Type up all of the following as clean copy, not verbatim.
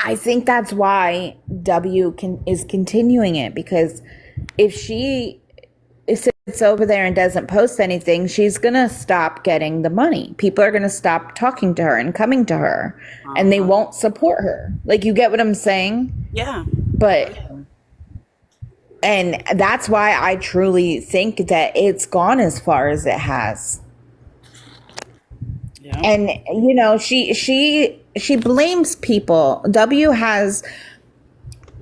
I think that's why is continuing it, because if she sits over there and doesn't post anything, she's gonna stop getting the money. People are gonna stop talking to her and coming to her, and they won't support her. Like, you get what I'm saying? Yeah. But, and that's why I truly think that it's gone as far as it has. Yeah. And you know, she blames people.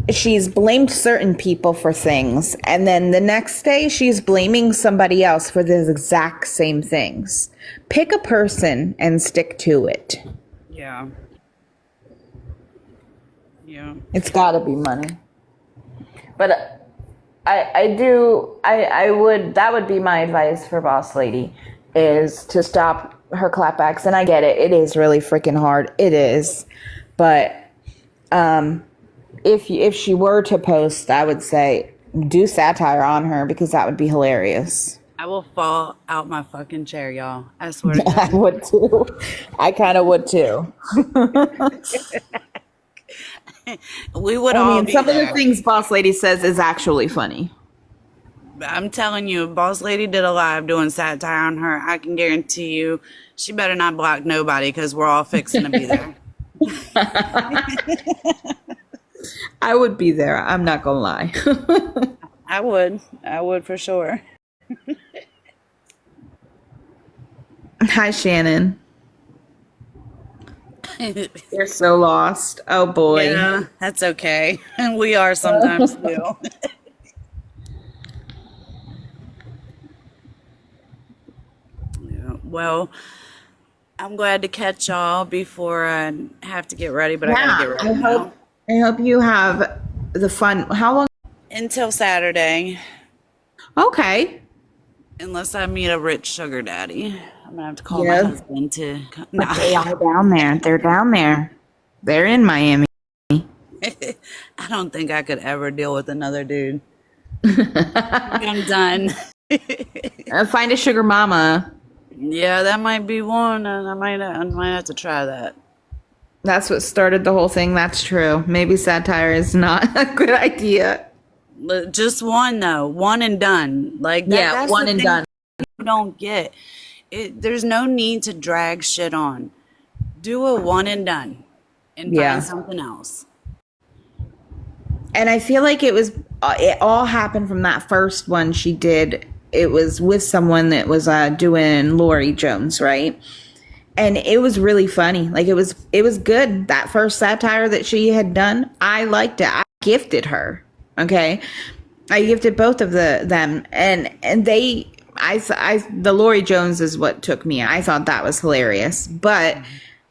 She's blamed certain people for things, and then the next day she's blaming somebody else for the exact same things. Pick a person and stick to it. Yeah. Yeah. It's got to be money. But that would be my advice for Boss Lady, is to stop her clapbacks. And I get it. It is really freaking hard. It is. But, if she were to post, I would say do satire on her, because that would be hilarious. I will fall out my fucking chair, y'all. I swear to God. I would too. I kind of would too. We would all be some there. of the things Boss Lady says is actually funny. I'm telling you, Boss Lady did a live doing satire on her. I can guarantee you she better not block nobody, because we're all fixing to be there. I would be there. I'm not gonna lie. I would for sure. Hi, Shannon. You're so lost. Oh boy. Yeah, that's okay. And we are sometimes too. Yeah, well, I'm glad to catch y'all before I have to get ready, but I gotta get ready now. I hope you have the fun. How long? Until Saturday. Okay. Unless I meet a rich sugar daddy. I'm gonna have to call my husband to come. But they are down there. They're down there. They're in Miami. I don't think I could ever deal with another dude. I'm done. Find a sugar mama. Yeah, that might be one, and I might have to try that. That's what started the whole thing. That's true. Maybe satire is not a good idea. Just one, though. One and done. Like that, yeah, one and done. You don't get it. There's no need to drag shit on. Do a one and done, and find something else. And I feel like it all happened from that first one she did. It was with someone that was doing Lori Jones, right? And it was really funny. Like, it was good. That first satire that she had done, I liked it. I gifted her. Okay, I gifted both of them, and the Lori Jones is what took me. I thought that was hilarious, but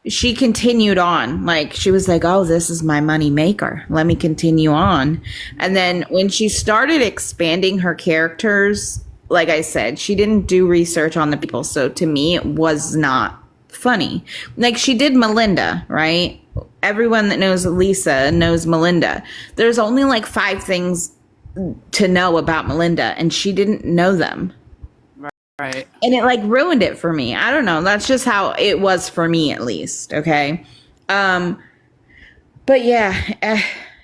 she continued on. Like, she was like, "Oh, this is my money maker. Let me continue on." And then when she started expanding her characters, like I said, she didn't do research on the people. So to me, it was not funny. Like, she did Melinda, right? Everyone that knows Lisa knows Melinda. There's only like 5 things to know about Melinda, and she didn't know them. Right. And it like ruined it for me. I don't know. That's just how it was for me, at least. Okay. But yeah,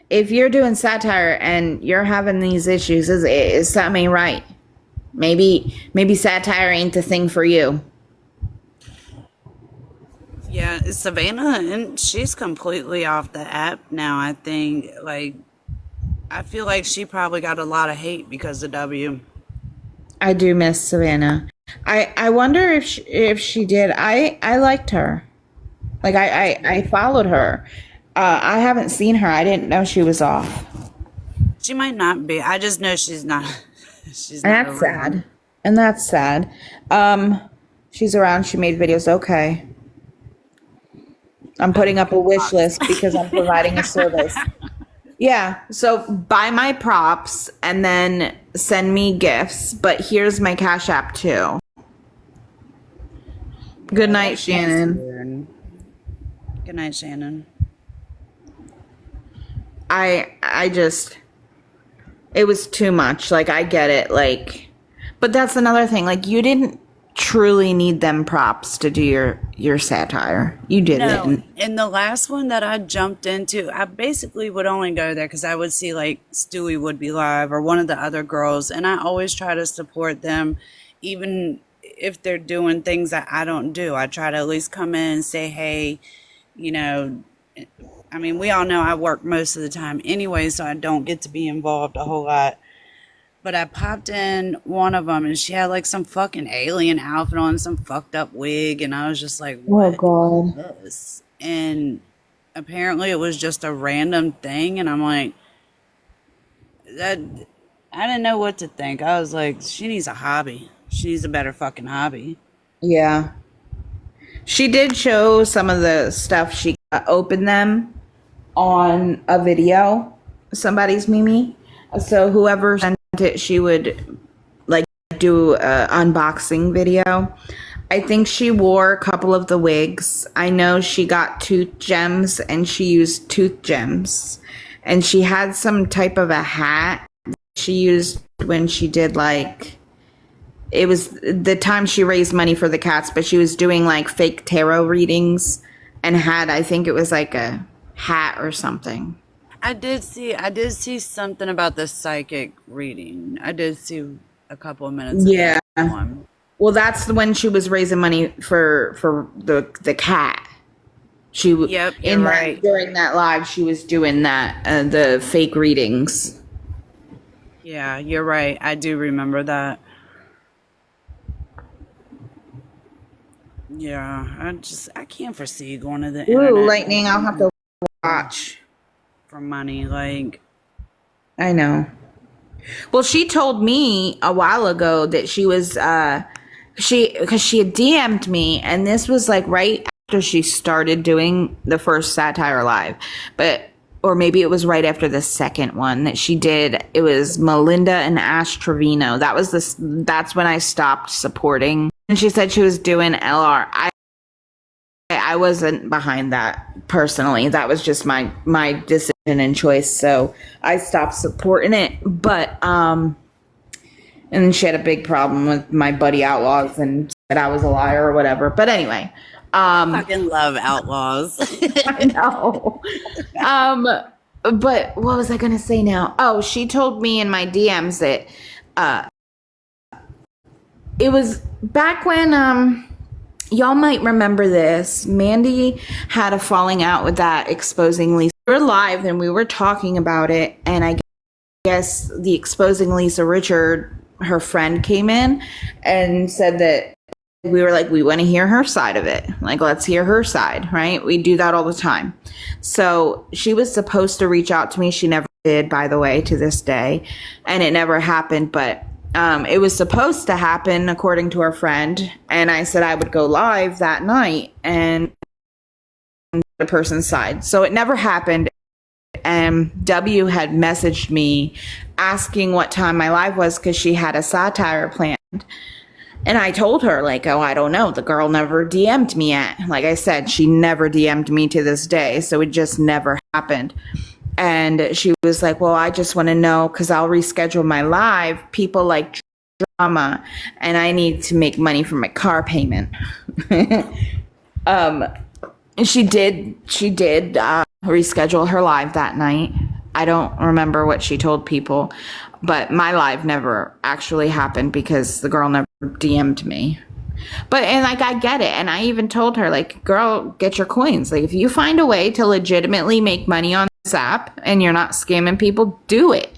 if you're doing satire and you're having these issues, is something right? Maybe satire ain't the thing for you. Yeah, Savannah, and she's completely off the app now. I think, like, I feel like she probably got a lot of hate because of W. I do miss Savannah. I wonder if she did. I liked her. Like, I followed her. I haven't seen her. I didn't know she was off. She might not be. I just know she's not. She's and not that's sad. And that's sad. She's around. She made videos. Okay. I'm putting up a wish list because I'm providing a service. Yeah. So buy my props and then send me gifts. But here's my Cash App too. Good night, Shannon. Good night, Shannon. I just, it was too much. Like, I get it. Like, but that's another thing. Like, you didn't truly need them props to do your satire. You No, didn't. in the last one that I jumped into, I basically would only go there because I would see like Stewie would be live or one of the other girls, and I always try to support them, even if they're doing things that I don't do. I try to at least come in and say, hey, you know, I mean, we all know I work most of the time anyway, so I don't get to be involved a whole lot. But I popped in one of them and she had like some fucking alien outfit on, some fucked up wig. And I was just like, Oh what God. is this? And apparently it was just a random thing. And I'm like, that, I didn't know what to think. I was like, she needs a hobby. She needs a better fucking hobby. Yeah. She did show some of the stuff she opened them on a video. Somebody's Mimi. So whoever sent it, she would like do a unboxing video. I think she wore a couple of the wigs. I know she got tooth gems and she used tooth gems. And she had some type of a hat she used when she did like, it was the time she raised money for the cats, but she was doing like fake tarot readings and had, I think it was like a hat or something. I did see something about the psychic reading. I did see a couple of minutes of Yeah. that one. Well, that's when she was raising money for the cat. She Yep, you're in that right. during that live she was doing that the fake readings. Yeah, you're right. I do remember that. Yeah, I can't foresee going to the Ooh, internet lightning! I'll have to watch. for money. Like, I know. Well, she told me a while ago that she was because she had DM'd me, and this was like right after she started doing the first satire live, but or maybe it was right after the second one that she did. It was Melinda and Ash Trevino. That's when I stopped supporting. And she said she was doing LR. I wasn't behind that personally. That was just my decision and choice. So I stopped supporting it. But and then she had a big problem with my buddy Outlaws and said I was a liar or whatever. But anyway, fucking love Outlaws. I know. But what was I gonna say now? Oh, she told me in my DMs that it was back when y'all might remember this. Mandy had a falling out with that exposing Lisa. We were live and we were talking about it, and I guess the exposing Lisa Richard, her friend, came in and said that we were like, we want to hear her side of it. Like, let's hear her side, right? We do that all the time. So she was supposed to reach out to me. She never did, by the way, to this day. And it never happened, but it was supposed to happen according to her friend. And I said I would go live that night and the person's side. So it never happened. And W had messaged me asking what time my live was because she had a satire planned. And I told her, like, oh, I don't know. The girl never DM'd me yet. Like I said, she never DM'd me to this day. So it just never happened. And she was like, well, I just want to know because I'll reschedule my live. People like drama and I need to make money for my car payment. She did reschedule her live that night. I don't remember what she told people, but my live never actually happened because the girl never DM'd me. But, and like, I get it. And I even told her, like, girl, get your coins. Like, if you find a way to legitimately make money on this app and you're not scamming people, do it.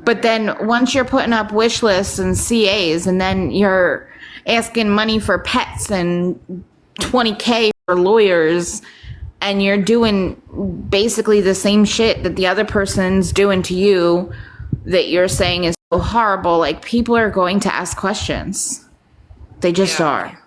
But then once you're putting up wish lists and CAs and then you're asking money for pets and $20K for lawyers and you're doing basically the same shit that the other person's doing to you that you're saying is so horrible, like, people are going to ask questions. They just are.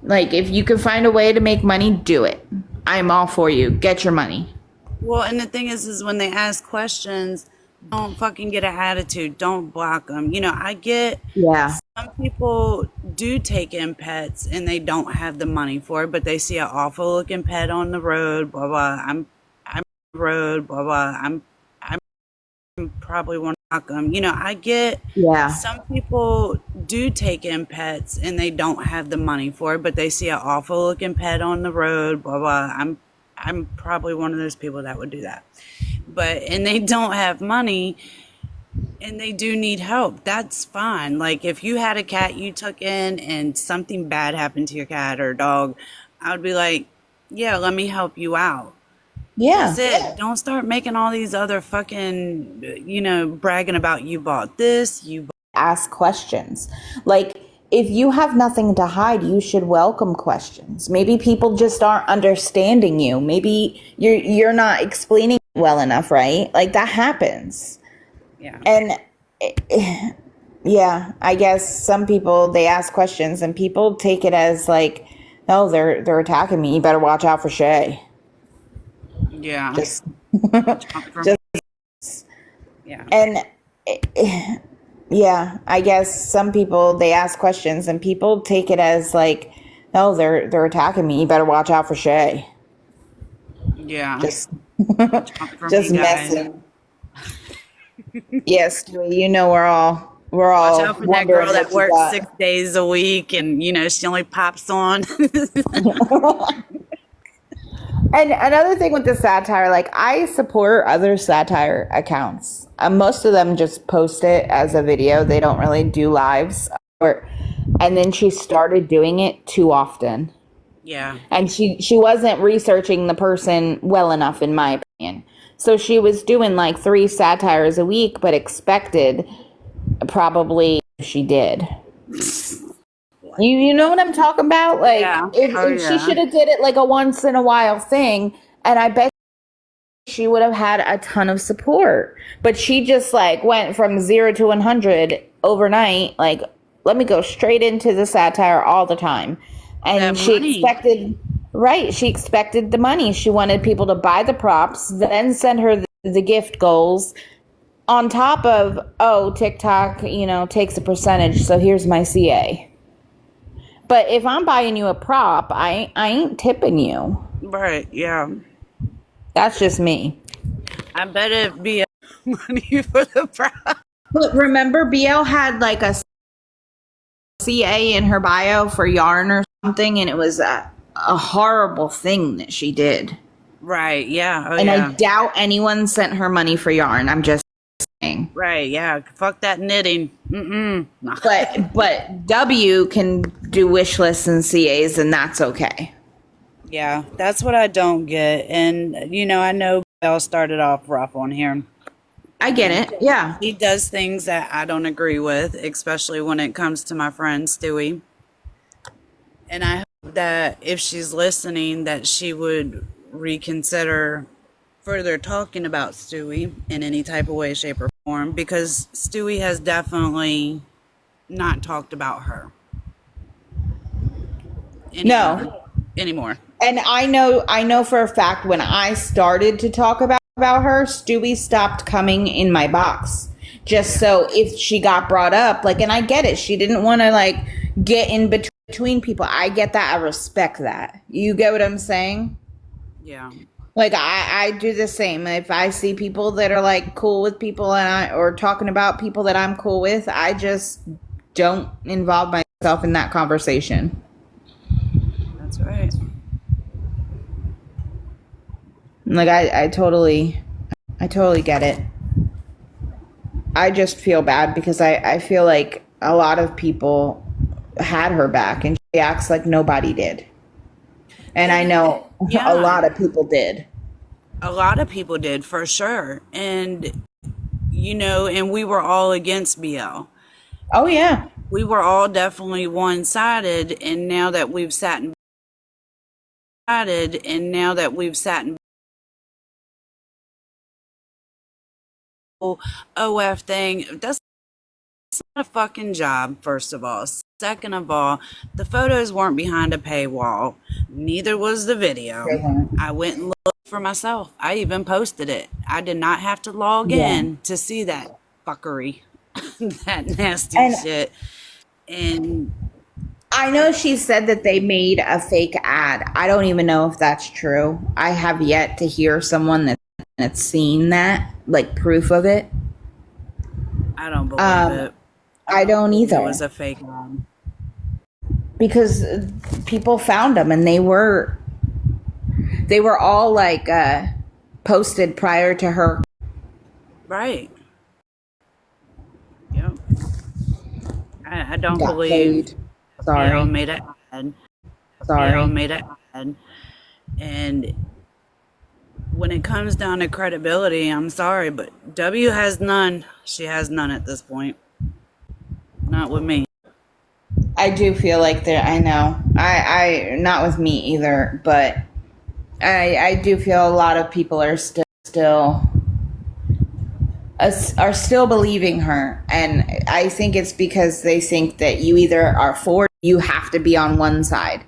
Like, if you can find a way to make money, do it. I'm all for you. Get your money. Well, and the thing is when they ask questions, don't fucking get an attitude. Don't block them. You know, I get some people do take in pets and they don't have the money for it, but they see an awful looking pet on the road, blah blah. I'm road, blah blah. I'm probably one them. I get Yeah. some people do take in pets and they don't have the money for it, but they see an awful looking pet on the road, blah blah. I'm probably one of those people that would do that. And they don't have money and they do need help. That's fine. Like if you had a cat you took in and something bad happened to your cat or dog, I would be like, yeah, let me help you out. Yeah. That's it. Don't start making all these other fucking, bragging about you bought this, you Ask questions. Like, if you have nothing to hide, you should welcome questions. Maybe people just aren't understanding you. Maybe you're not explaining well enough, right? Like that happens. yeah. And yeah, I guess some people, they ask questions and people take it as like, oh, they're attacking me. You better watch out for Shay. Yeah. Just For just me, yeah. and yeah, I guess some people, they ask questions and people take it as like, oh, they're attacking me. You better watch out for Shay. Yeah. Just For just me, guys. messing. Yes, Stewie, we're all Watch out for that wondering girl what that you works got. 6 days a week and she only pops on. And another thing with the satire, like I support other satire accounts. Most of them just post it as a video. They don't really do lives. And then she started doing it too often. Yeah. And she wasn't researching the person well enough, in my opinion. So she was doing like 3 satires a week, but expected probably she did. You know what I'm talking about? Like, Yeah. if she should have did it like a once in a while thing, and I bet she would have had a ton of support. But she just like went from 0 to 100 overnight. Like, let me go straight into the satire all the time. And That she money. expected, right? She expected the money. She wanted people to buy the props, then send her the gift goals. On top of, oh, TikTok, takes a percentage, so here's my CA. But if I'm buying you a prop, I ain't tipping you. Right. Yeah. That's just me. I bet it'd be money for the prize. But remember, BL had like a CA in her bio for yarn or something, and it was a horrible thing that she did. Right. Yeah. Oh, And yeah. I doubt anyone sent her money for yarn. I'm just saying. Right. Yeah. Fuck that knitting. Mm-mm. No. But W can do wish lists and CAs, and that's okay. Yeah. That's what I don't get. And, I know Belle started off rough on here. I get it. Yeah. He does things that I don't agree with, especially when it comes to my friend Stewie. And I hope that if she's listening, that she would reconsider further talking about Stewie in any type of way, shape, or form, because Stewie has definitely not talked about her anymore. And I know for a fact when I started to talk about her, Stewie stopped coming in my box. Just so if she got brought up, like, and I get it. She didn't want to like get in between people. I get that. I respect that. You get what I'm saying? Yeah. Like I do the same. If I see people that are like cool with people or talking about people that I'm cool with, I just don't involve myself in that conversation. That's right. Like I totally get it. I just feel bad because I feel like a lot of people had her back and she acts like nobody did. And I know Yeah. a lot of people did. A lot of people did, for sure. And, and we were all against BL. Oh, yeah. We were all definitely one-sided. And now that we've sat and OF thing, that's not a fucking job, first of all. Second of all, the photos weren't behind a paywall. Neither was the video. They weren't. I went and looked for myself. I even posted it. I did not have to log in to see that fuckery, that nasty shit. And I know she said that they made a fake ad. I don't even know if that's true. I have yet to hear someone that's seen that, like proof of it. I don't believe Um, it. I I don't don't believe it either was a fake one. because people found them and they were all like posted prior to her. Right. Yep. I don't Got believe played. they all Sorry. made it ad. They all Sorry. made it ad. And when it comes down to credibility, I'm sorry, but W has none. She has none at this point. Not with me. I do feel like there. I know. I not with me either, but I do feel a lot of people are still are still believing her, and I think it's because they think that you either are for, you have to be on one side.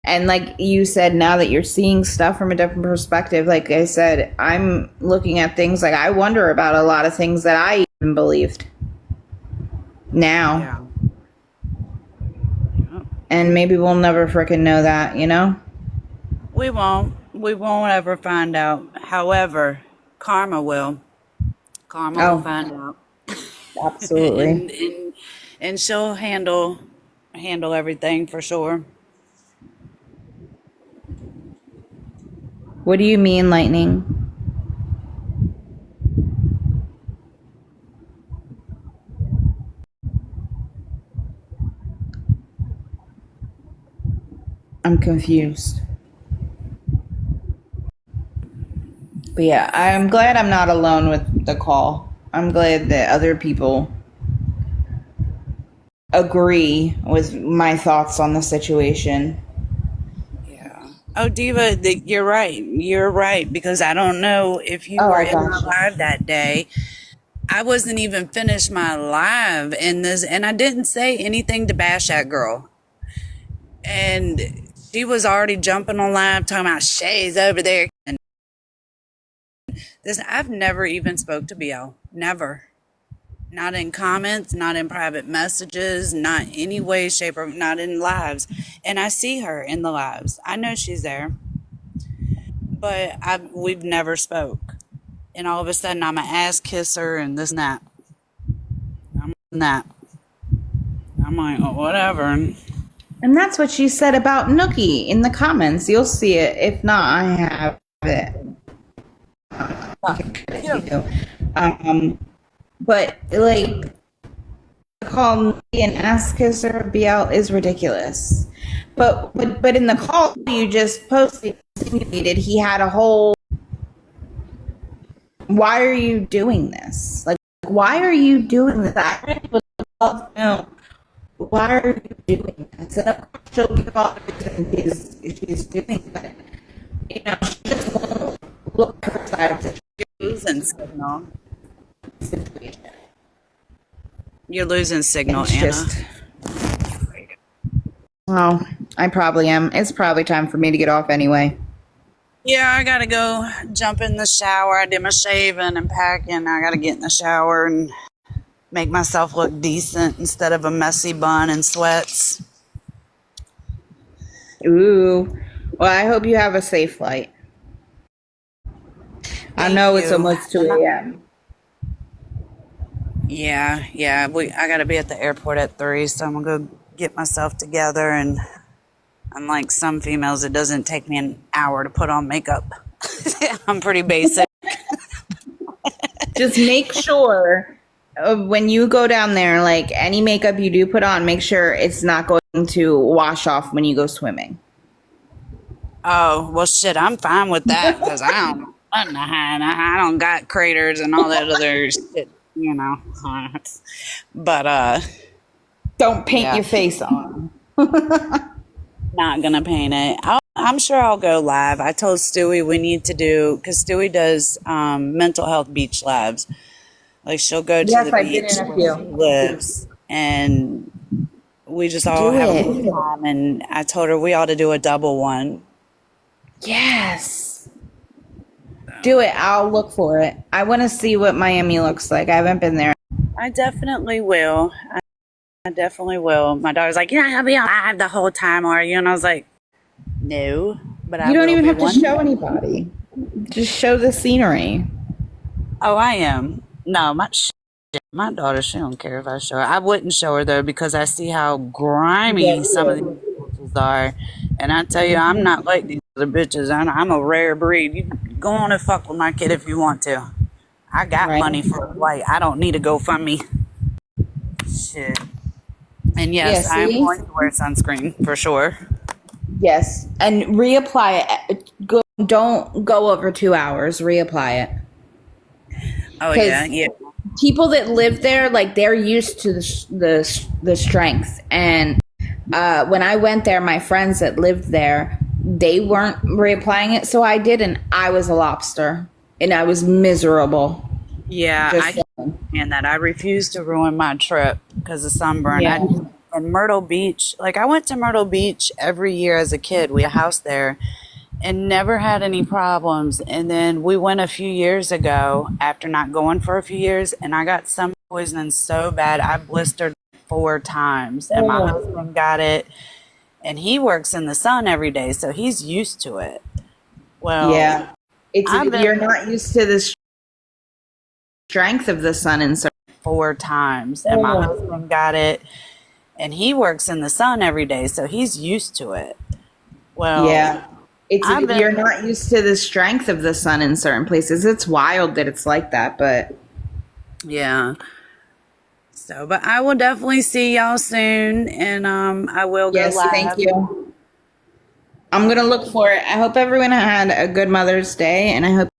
And like you said, now that you're seeing stuff from a different perspective, like I said, I'm looking at things like I wonder about a lot of things that I even believed now. Yeah. Yep. And maybe we'll never freaking know that, you know? We won't. We won't ever find out. However, karma will. Karma will Oh, find out. absolutely. And she'll handle everything for sure. What do you mean, lightning? I'm confused. But yeah, I'm glad I'm not alone with the call. I'm glad that other people agree with my thoughts on the situation. Yeah. Oh, Diva, you're right. You're right. Because I don't know if you Oh, were I in my got you. live that day. I wasn't even finished my live in this, and I didn't say anything to bash that girl. And she was already jumping on live talking about Shay's over there. And this, I've never even spoke to BL. Never. Not in comments, not in private messages, not any way, shape, or not in lives. And I see her in the lives. I know she's there, but we've never spoke. And all of a sudden, I'm an ass kisser and this and that. I'm that. I'm like, oh, whatever. And that's what she said about Nookie in the comments. You'll see it. If not, I have it. Yeah. But like, call Nookie an ass kisser BL is ridiculous. But in the call you just posted, insinuated he had a whole. Why are you doing this? Like, why are you doing this? I really would love to know. Why are you doing this? And of course she'll give all the reasons she's doing it. You know, she just won't look at her side of the Losing signal. situation. You're losing signal, It's Anna. just, well, I probably am. It's probably time for me to get off anyway. Yeah, I gotta go jump in the shower. I did my shaving and packing. I gotta get in the shower and make myself look decent instead of a messy bun and sweats. Ooh. Well, I hope you have a safe flight. I Thank know it's you. almost 2 a.m. Yeah. I gotta be at the airport at 3, so I'm gonna go get myself together. And unlike some females, it doesn't take me an hour to put on makeup. I'm pretty basic. Just make sure when you go down there, like any makeup you do put on, make sure it's not going to wash off when you go swimming. Oh, well, shit, I'm fine with that because I don't got craters and all that other shit, you know. But, Don't paint yeah, your face on. not gonna paint it. I'm sure I'll go live. I told Stewie we need to do, because Stewie does mental health beach lives. Like, she'll go to Yes, the I've been beach in a where she few. lives, and we just all Do have a it. good time. And I told her we ought to do a double one. Yes. Do it. I'll look for it. I want to see what Miami looks like. I haven't been there. I definitely will. I definitely will. My daughter's like, you're not gonna be alive the whole time, are you? And I was like, no, but I You don't will even be have to one show day. anybody. Just show the scenery. Oh, I am. No, my My daughter, she don't care if I show her. I wouldn't show her though because I see how grimy some of these bitches are, and I tell you, I'm not like these other bitches. I'm a rare breed. You go on and fuck with my kid if you want to. I got Right. money for a flight. I don't need to go fund me. Shit. And Yeah, yes, I am see? going to wear sunscreen for sure. Yes. And reapply it. Don't go over 2 hours. Reapply it. Oh yeah, Because yeah. people that live there, like they're used to the strength. And when I went there, my friends that lived there, they weren't reapplying it, so I did, and I was a lobster, and I was miserable. Yeah, I Just can't stand that. I refuse to ruin my trip because of sunburn. yeah, And Myrtle Beach, like I went to Myrtle Beach every year as a kid. We had a house there and never had any problems. And then we went a few years ago after not going for a few years, and I got sun poisoning so bad I blistered 4 times. And my husband got it, and he works in the sun every day, so he's used to it. Well, yeah. It's I've you're been not used to the strength of the sun and 4 times, and my husband got it, and he works in the sun every day, so he's used to it. Well, yeah. It's I've been you're not used to the strength of the sun in certain places. It's wild that it's like that, but yeah. So, but I will definitely see y'all soon, and I will go yes, thank live. you. I'm gonna look for it. I hope everyone had a good Mother's Day, and I hope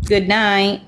good night.